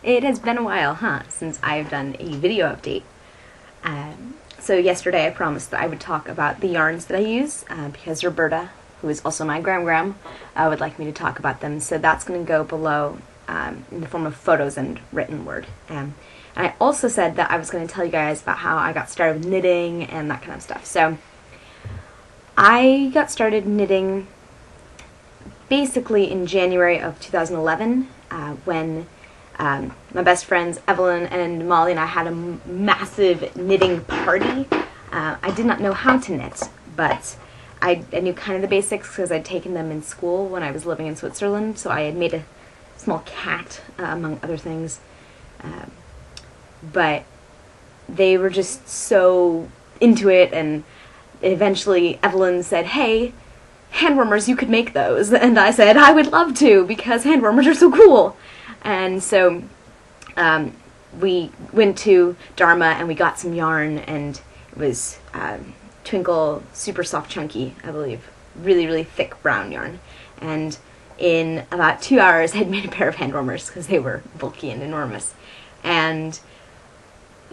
It has been a while, since I've done a video update. So yesterday I promised that I would talk about the yarns that I use, because Roberta, who is also my gram, would like me to talk about them. So that's going to go below in the form of photos and written word. And I also said that I was going to tell you guys about how I got started with knitting and that kind of stuff. So I got started knitting basically in January of 2011 when my best friends Evelyn and Molly and I had a massive knitting party. I did not know how to knit, but I knew kind of the basics because I'd taken them in school when I was living in Switzerland, so I had made a small cat, among other things. But they were just so into it, and eventually Evelyn said, "Hey, handwarmers, you could make those." And I said, "I would love to, because handwarmers are so cool." And so we went to Dharma and we got some yarn, and it was Twinkle Super Soft Chunky, I believe. Really, really thick brown yarn. And in about 2 hours I had made a pair of handwarmers because they were bulky and enormous. And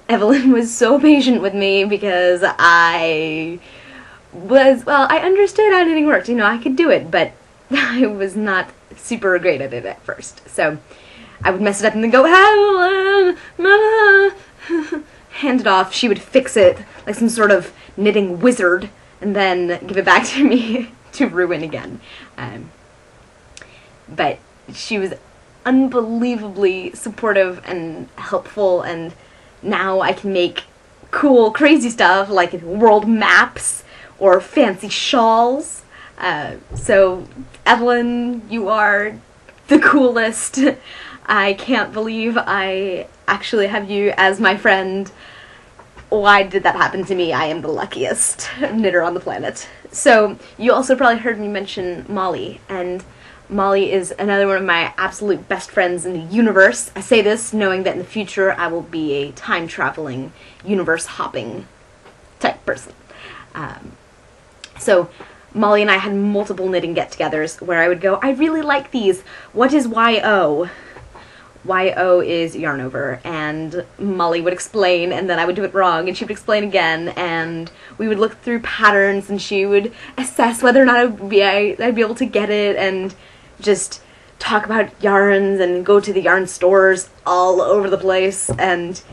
Evelyn was so patient with me because I understood how knitting worked. You know, I could do it, but I was not super great at it at first. So I would mess it up and then go, "Evelyn, hand it off." She would fix it like some sort of knitting wizard and then give it back to me to ruin again. But she was unbelievably supportive and helpful, and now I can make cool, crazy stuff like world maps or fancy shawls. So Evelyn, you are the coolest. I can't believe I actually have you as my friend. Why did that happen to me? I am the luckiest knitter on the planet. So you also probably heard me mention Molly, and Molly is another one of my absolute best friends in the universe. I say this knowing that in the future I will be a time-traveling, universe-hopping type person. So Molly and I had multiple knitting get-togethers where I would go, "I really like these. What is YO?" YO is yarn over, and Molly would explain, and then I would do it wrong, and she would explain again, and we would look through patterns, and she would assess whether or not I'd be able to get it, and just talk about yarns, and go to the yarn stores all over the place, and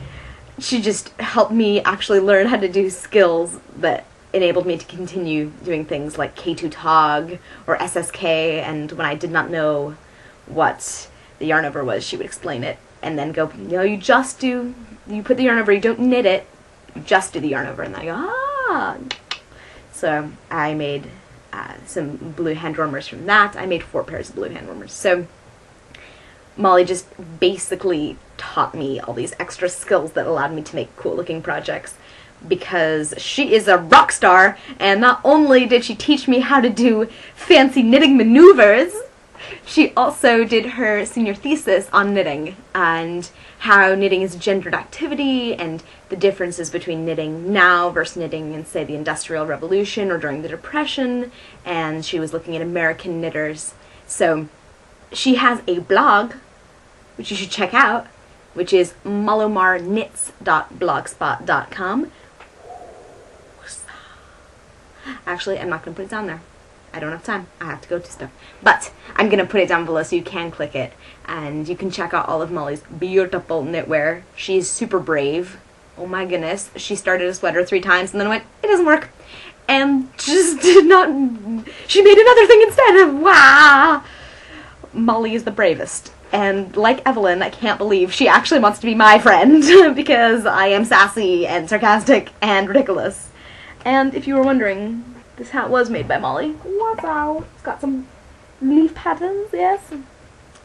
she just helped me actually learn how to do skills that enabled me to continue doing things like K2 Tog or SSK, and when I did not know what the yarn over was, she would explain it and then go, "You know, you put the yarn over, you don't knit it, you just do the yarn over." And then I go, "Ah!" So I made some blue handwarmers from that. I made 4 pairs of blue handwarmers. So Molly just basically taught me all these extra skills that allowed me to make cool looking projects, because she is a rock star, and not only did she teach me how to do fancy knitting maneuvers, she also did her senior thesis on knitting and how knitting is a gendered activity and the differences between knitting now versus knitting in, say, the Industrial Revolution or during the Depression, and she was looking at American knitters. So she has a blog, which you should check out, which is malomarknits.blogspot.com. Actually, I'm not going to put it down there. I don't have time. I have to go to stuff. But I'm going to put it down below so you can click it, and you can check out all of Molly's beautiful knitwear. She's super brave. Oh my goodness. She started a sweater 3 times and then went, "It doesn't work." And just did not... She made another thing instead of... Wow! Molly is the bravest. And like Evelyn, I can't believe she actually wants to be my friend because I am sassy and sarcastic and ridiculous. And if you were wondering, this hat was made by Molly. Wow! It's got some leaf patterns, yes.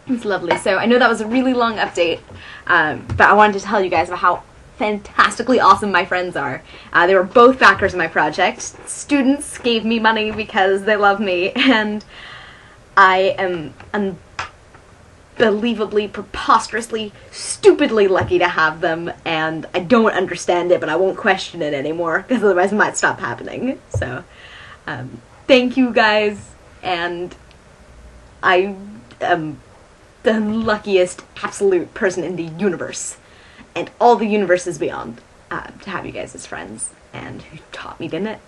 It's lovely. So I know that was a really long update, but I wanted to tell you guys about how fantastically awesome my friends are. They were both backers in my project. Students gave me money because they love me, and I am unbelievably, preposterously, stupidly lucky to have them, and I don't understand it, but I won't question it anymore, because otherwise it might stop happening. So, thank you guys, and I am the luckiest absolute person in the universe, and all the universes beyond, to have you guys as friends, and you taught me, didn't it?